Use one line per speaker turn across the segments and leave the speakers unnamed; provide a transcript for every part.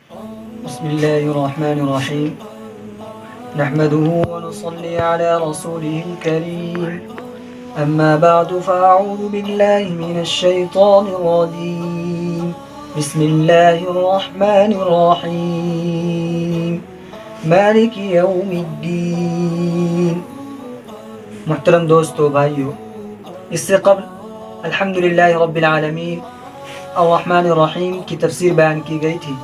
بسم الله الرحمن الرحيم نحمده ونصلي على رسوله الكريم أما بعد فأعوذ بالله من الشيطان الرجيم بسم الله الرحمن الرحيم مالك يوم الدين. محترم دوستو بھائیو، اس سے قبل الحمدللہ رب العالمین الرحمن الرحیم کی تفسیر بیان کی گئی تھی.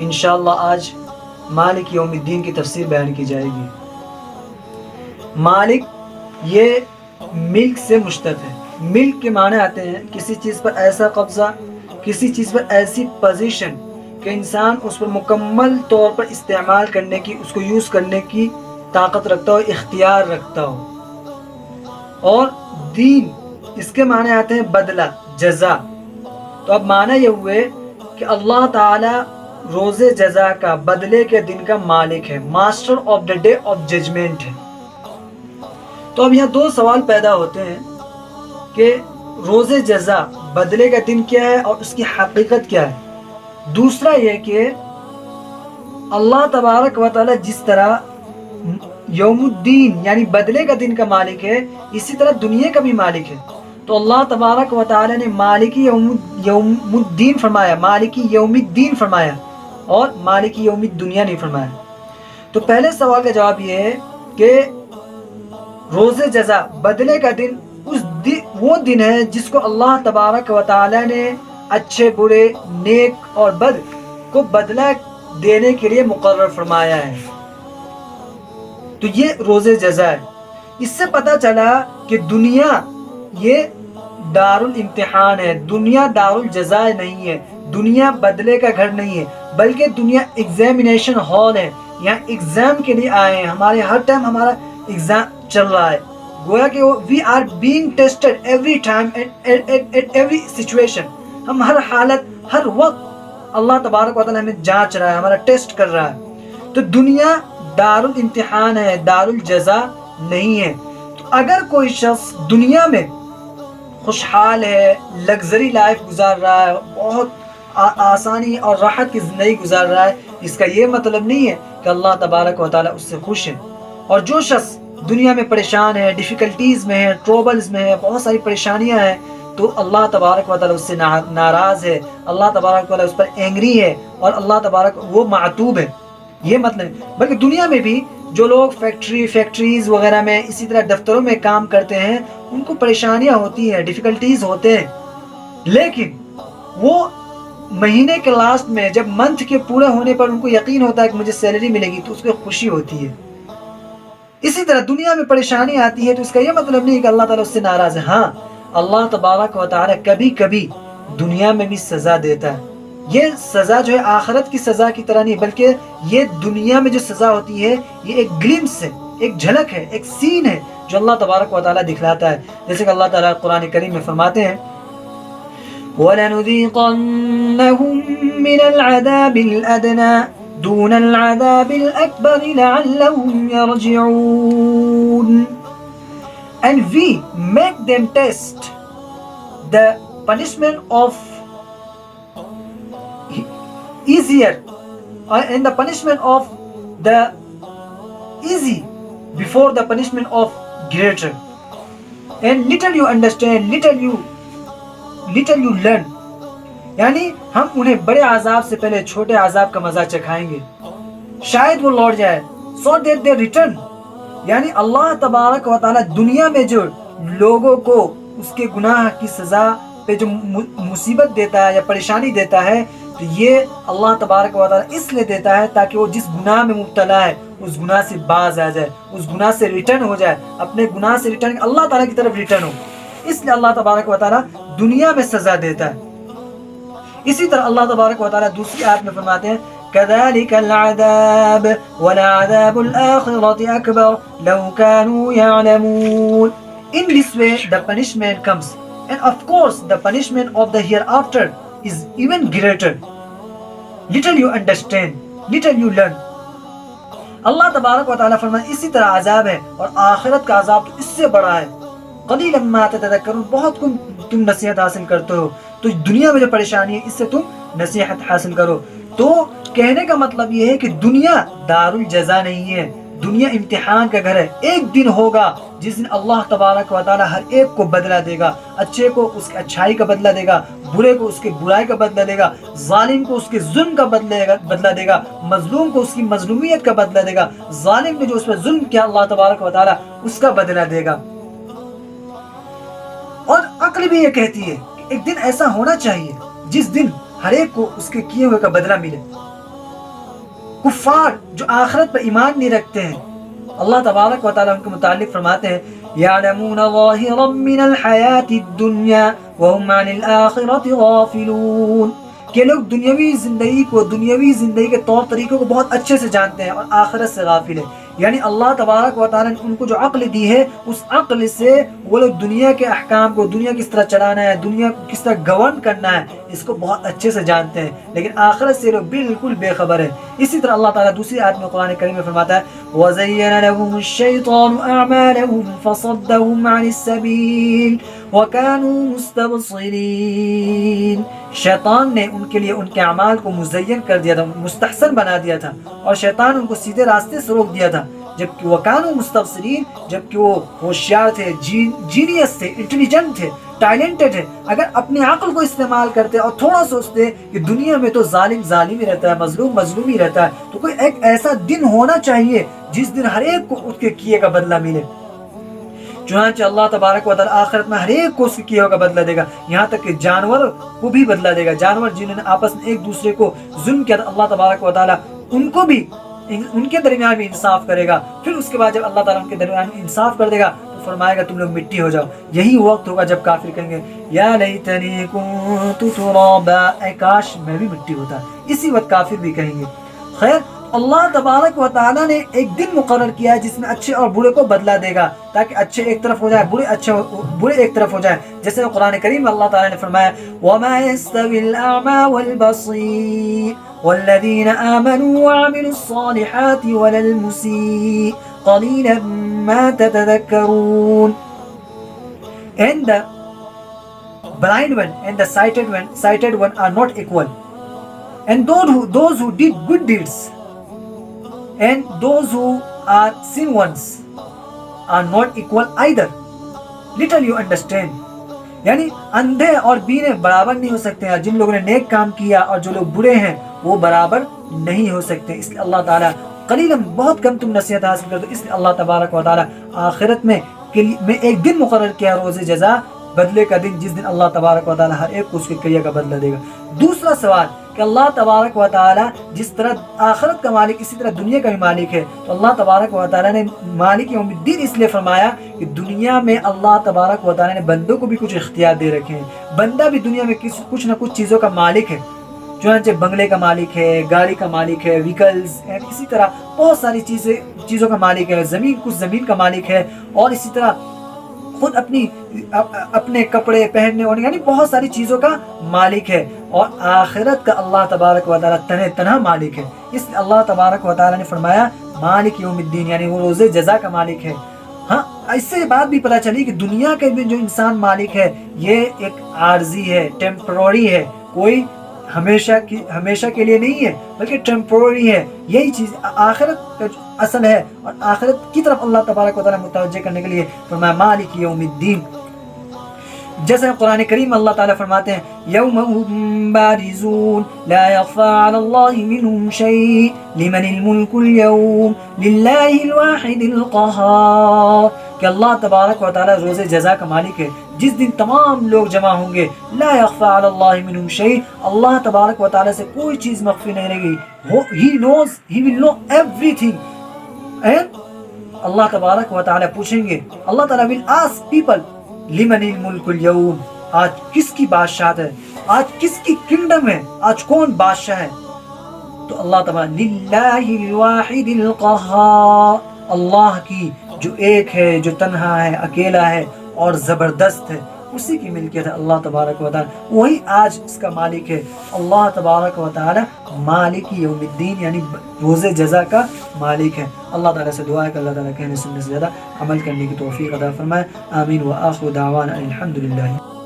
انشاءاللہ آج مالک یوم الدین کی تفسیر بیان کی جائے گی. مالک یہ ملک سے مشتق ہے. ملک کے معنی آتے ہیں کسی چیز پر ایسا قبضہ، کسی چیز پر ایسی پوزیشن کہ انسان اس پر مکمل طور پر استعمال کرنے کی، اس کو یوز کرنے کی طاقت رکھتا ہو، اختیار رکھتا ہو. اور دین اس کے معنی آتے ہیں بدلہ، جزا. تو اب معنی یہ ہوئے کہ اللہ تعالی روز جزا کا، بدلے کے دن کا مالک ہے، master of the day of judgment ہے. تو اب یہاں دو سوال پیدا ہوتے ہیں کہ روز جزا، بدلے کا دن کیا ہے اور اس کی حقیقت کیا ہے. دوسرا یہ کہ اللہ تبارک و تعالی جس طرح یوم الدین یعنی بدلے کا دن کا مالک ہے، اسی طرح دنیا کا بھی مالک ہے. تو اللہ تبارک و تعالی نے مالکی یوم الدین فرمایا، مالکی یوم الدین فرمایا، اور مالکی یوم الدنیا نہیں فرمایا. تو پہلے سوال کا جواب یہ ہے کہ روز جزا، بدلے کا دن، وہ دن ہے جس کو اللہ تبارک و تعالی نے اچھے برے، نیک اور بد کو بدلہ دینے کے لیے مقرر فرمایا ہے. تو یہ روز جزا ہے. اس سے پتہ چلا کہ دنیا یہ دار الامتحان ہے، دنیا دار الجزا نہیں ہے، دنیا بدلے کا گھر نہیں ہے، بلکہ دنیا ایگزامینیشن ہال ہے. یہاں ایگزام کے لیے آئے ہیں. ہمارے ہر ٹائم ہمارا ایگزام چل رہا ہے. گویا کہ we are being tested every time at every situation. ہم ہر حالت، ہر وقت اللہ تبارک و تعالی ہمیں جانچ رہا ہے، ہمارا ٹیسٹ کر رہا ہے. تو دنیا دار الامتحان ہے، دار الجزا نہیں ہے. تو اگر کوئی شخص دنیا میں خوشحال ہے، لگژری لائف گزار رہا ہے، بہت آسانی اور راحت کی زندگی گزار رہا ہے، اس کا یہ مطلب نہیں ہے کہ اللہ تبارک و تعالی اس سے خوش ہے. اور جو شخص دنیا میں پریشان ہے، ڈیفیکلٹیز میں ہے، ٹروبلز میں ہے، بہت ساری پریشانیاں ہیں، تو اللہ تبارک و تعالی اس سے ناراض ہے، اللہ تبارک و تعالی اس پر اینگری ہے، اور اللہ تبارک وہ معتوب ہے. یہ مطلب بلکہ دنیا میں بھی جو لوگ فیکٹریز وغیرہ میں، اسی طرح دفتروں میں کام کرتے ہیں، ان کو پریشانیاں ہوتی ہیں، ڈیفیکلٹیز ہوتے ہیں، لیکن وہ مہینے کے لاسٹ میں جب منتھ کے پورے ہونے پر ان کو یقین ہوتا ہے کہ مجھے سیلری ملے گی، تو اس کو خوشی ہوتی ہے. اسی طرح دنیا میں پریشانی آتی ہے تو اس کا یہ مطلب نہیں کہ اللہ تعالیٰ اس سے ناراض ہے. ہاں، اللہ تبارک و تعالیٰ کبھی کبھی دنیا میں بھی سزا دیتا ہے. یہ سزا جو ہے آخرت کی سزا کی طرح نہیں، بلکہ یہ دنیا میں جو سزا ہوتی ہے یہ ایک گلمس ہے، ایک جھلک ہے، ایک سین ہے جو اللہ تبارک و تعالیٰ دکھلاتا ہے. جیسے کہ اللہ تعالیٰ قرآن کریم میں فرماتے ہیں وَلَنُذِيقَنَّهُم مِّنَ الْعَذَابِ الْأَدْنَى دُونَ الْعَذَابِ الْأَكْبَرِ لَعَلَّهُمْ يَرْجِعُونَ. And we make them test the punishment of easier and the punishment of the easy before the punishment of greater. And little you understand, little you learn. یعنی ہم انہیں بڑے عذاب سے پہلے چھوٹے عذاب کا مزہ چکھائیں گے، شاید وہ لوٹ جائے. so that they return. یعنی اللہ تبارک و تعالی دنیا میں جو لوگوں کو اس کے گناہ کی سزا پہ جو مصیبت دیتا ہے یا پریشانی دیتا ہے، تو یہ اللہ تبارک و تعالی اس لیے دیتا ہے تاکہ وہ جس گناہ میں مبتلا ہے اس گناہ سے باز آ جائے، اس گناہ سے ریٹرن ہو جائے، اپنے گناہ سے ریٹرن اللہ تعالیٰ کی طرف ریٹرن ہو. اس لیے اللہ تبارک و تعالیٰ دنیا میں سزا دیتا ہے. اسی طرح اللہ تبارک و تعالیٰ دوسری آیت میں فرماتے ہیں كَذَلِكَ الْعَذَابُ وَلَعَذَابُ الْآخِرَةِ أَكْبَرُ لَوْ كَانُوا يَعْلَمُونَ. In this way the punishment comes, and of course the punishment of the hereafter is even greater. Little you understand, little you learn. اللہ تبارک و تعالیٰ فرمائے اسی طرح عذاب ہے، اور آخرت کا عذاب تو اس سے بڑا ہے. قلیلا ما تتذکرون، بہت تم نصیحت حاصل کرتے ہو. تو دنیا میں جو پریشانی ہے اس سے تم نصیحت حاصل کرو. تو کہنے کا مطلب یہ ہے کہ دنیا دار الجزا نہیں ہے، دنیا امتحان کا گھر ہے۔ ایک دن ہوگا جس دن اللہ تبارک و تعالی ہر ایک کو بدلہ دے گا، اچھے کو اس کی اچھائی کا بدلہ دے گا، برے کو اس کی برائی کا بدلہ دے گا، ظالم کو اس کے ظلم کا بدلہ دے گا، مظلوم کو اس کی مظلومیت کا بدلہ دے گا، ظالم نے جو اس پر ظلم کیا اللہ تبارک و تعالی اس کا بدلہ دے گا۔ اور عقل بھی یہ کہتی ہے کہ ایک دن ایسا ہونا چاہیے جس دن ہر ایک کو اس کے کیے ہوئے کا بدلہ ملے۔ کفار جو آخرت پر ایمان نہیں رکھتے ہیں، اللہ تبارک و تعالیٰ ان کے متعلق فرماتے ہیں یعلمون ظاہرا من الحیات الدنیا وهم عن الآخرۃ غافلون، کہ لوگ دنیاوی زندگی کے طور طریقوں کو بہت اچھے سے جانتے ہیں اور آخرت سے غافل ہیں۔ یعنی اللہ تبارک و تعالیٰ نے ان کو جو عقل دی ہے، اس عقل سے وہ لوگ دنیا کے احکام کو، دنیا کس طرح چلانا ہے، دنیا کو کس طرح گورن کرنا ہے، اس کو بہت اچھے سے جانتے ہیں، لیکن آخرت سے لوگ بالکل بے خبر ہیں۔ اسی طرح اللہ تعالیٰ دوسری آیت میں قرآن کریم میں فرماتا ہے وَزَيَّنَ لَهُمُ الشَّيْطَانُ أَعْمَالَهُمْ فَصَدَّهُمْ عَنِ السَّبِيلِ وَكَانُوا مُسْتَبْصِرِينَ، شیطان نے ان کے لیے ان کے اعمال کو مزین کر دیا تھا، مستحسن بنا دیا تھا، اور شیطان ان کو سیدھے راستے سے روک دیا تھا، جبکہ وَكَانُوا مُسْتَبْصِرِينَ، جبکہ وہ ہوشیار تھے، جینیس تھے، انٹیلیجنٹ تھے، ٹیلنٹڈ ہے۔ اگر اپنی عقل کو استعمال کرتے اور تھوڑا سوچتے کہ دنیا میں تو ظالم ظالم ہی رہتا ہے، مظلوم مظلوم ہی رہتا ہے، تو کوئی ایک ایسا دن ہونا چاہیے جس دن ہر ایک کو اس کے کیے کا بدلہ ملے۔ چنانچہ اللہ تبارک و تعالیٰ آخرت میں ہر ایک کو اس کے کیے کا بدلہ دے گا، یہاں تک کہ جانور کو بھی بدلہ دے گا۔ جانور جنہوں نے آپس میں ایک دوسرے کو ظلم کیا تھا، اللہ تبارک و تعالیٰ ان کو بھی، ان کے درمیان بھی انصاف کرے گا۔ پھر اس کے بعد جب اللہ تعالیٰ ان کے درمیان انصاف کر دے گا تو فرمائے گا تم لوگ مٹی ہو جاؤ۔ یہی وقت ہوگا جب کافر کہیں گے یا لیتنی کنت ترابا، اے کاش میں بھی مٹی ہوتا۔ اسی وقت کافر بھی کہیں گے۔ خیر، اللہ تبارک و تعالیٰ نے ایک دن مقرر کیا ہے جس میں اچھے اور برے کو بدلہ دے گا، تاکہ اچھے ایک طرف ہو جائے، برے ایک طرف ہو جائے۔ جیسے قرآن کریم میں اللہ تعالیٰ نے فرمایا وَمَا يَسْتَوِي الْأَعْمَى وَالْبَصِيرُ وَالَّذِينَ آمَنُوا وَعَمِلُوا الصَّالِحَاتِ وَلَا الْمُسِيءُ قَلِيلًا مَا تَتَذَكَّرُونَ۔ And the blind one and the sighted one are not equal, and those who did good deeds and those who are sin ones are not equal either. Little you understand. یعنی اندھے اور بینے برابر نہیں ہو سکتے ہیں، جن لوگوں نے نیک کام کیا اور جو لوگ برے ہیں وہ برابر نہیں ہو سکتے۔ اس لیے اللہ تعالیٰ قلیلاً، بہت کم تم نصیحت حاصل کر دو، اس لیے اللہ تبارک و تعالیٰ آخرت میں ایک دن مقرر کیا، روز جزا، بدلے کا دن، جس دن اللہ تبارک و تعالیٰ ہر ایک کو اس کے کیے کا بدلہ دے گا۔ دوسرا سوال کہ اللہ تبارک و تعالیٰ جس طرح آخرت کا مالک اسی طرح دنیا کا بھی مالک ہے، تو اللہ تبارک و تعالیٰ نے مالک یوم الدین اس لیے فرمایا کہ دنیا میں اللہ تبارک و تعالیٰ نے بندوں کو بھی کچھ اختیار دے رکھے ہیں۔ بندہ بھی دنیا میں کچھ نہ کچھ چیزوں کا مالک ہے، چنانچہ بنگلے کا مالک ہے، گاڑی کا مالک ہے، ویکلز، اسی طرح بہت ساری چیزوں کا مالک ہے، کچھ زمین کا مالک ہے، اور اسی طرح خود اپنے کپڑے پہننے ہونے، یعنی بہت ساری چیزوں کا مالک ہے۔ اور آخرت کا اللہ تبارک و تعالیٰ تنہا مالک ہے۔ اس لیے اللہ تبارک و تعالیٰ نے فرمایا مالک یوم الدین، یعنی وہ روز جزا کا مالک ہے۔ ہاں، اس سے بات بھی پتہ چلی کہ دنیا کے بھی جو انسان مالک ہے یہ ایک عارضی ہے، ٹیمپرری ہے، کوئی ہمیشہ کے لیے نہیں ہے بلکہ ٹیمپرری ہے۔ یہی چیز آخرت کا اصل ہے، اور آخرت کی طرف اللہ تبارک و تعالیٰ متوجہ کرنے کے لیے فرمایا مالک یوم الدین۔ جیسے قرآن کریم اللہ تعالیٰ فرماتے ہیں یوم هم بارزون لا يخفى على الله منهم شيء لمن الملك اليوم لله الواحد القهار، کہ اللہ تبارک و تعالیٰ روز جزا کا مالک ہے، جس دن تمام لوگ جمع ہوں گے، لا يخفى على الله منهم شيء، اللہ تبارک و تعالیٰ سے کوئی چیز مخفی نہیں رہے گی۔ He will know everything. And اللہ تبارک و تعالیٰ پوچھیں گے، اللہ تعالیٰ will ask people لمن الملک اليوم، آج کس کی بادشاہت ہے، آج کس کی کنگڈم ہے، آج کون بادشاہ ہے؟ تو اللہ تعالیٰ للہ الواحد القہار، اللہ کی جو ایک ہے، جو تنہا ہے، اکیلا ہے اور زبردست ہے، اسی کی ملکیت ہے اللہ تبارک و تعالیٰ، وہی آج اس کا مالک ہے۔ اللہ تبارک و تعالیٰ مالک یوم الدین یعنی روز جزا کا مالک ہے۔ اللہ تعالیٰ سے دعا ہے کہ اللہ تعالیٰ کہنے سننے سے زیادہ عمل کرنے کی توفیق عطا فرمائے۔ آمین۔ وآخر دعوانا الحمدللہ۔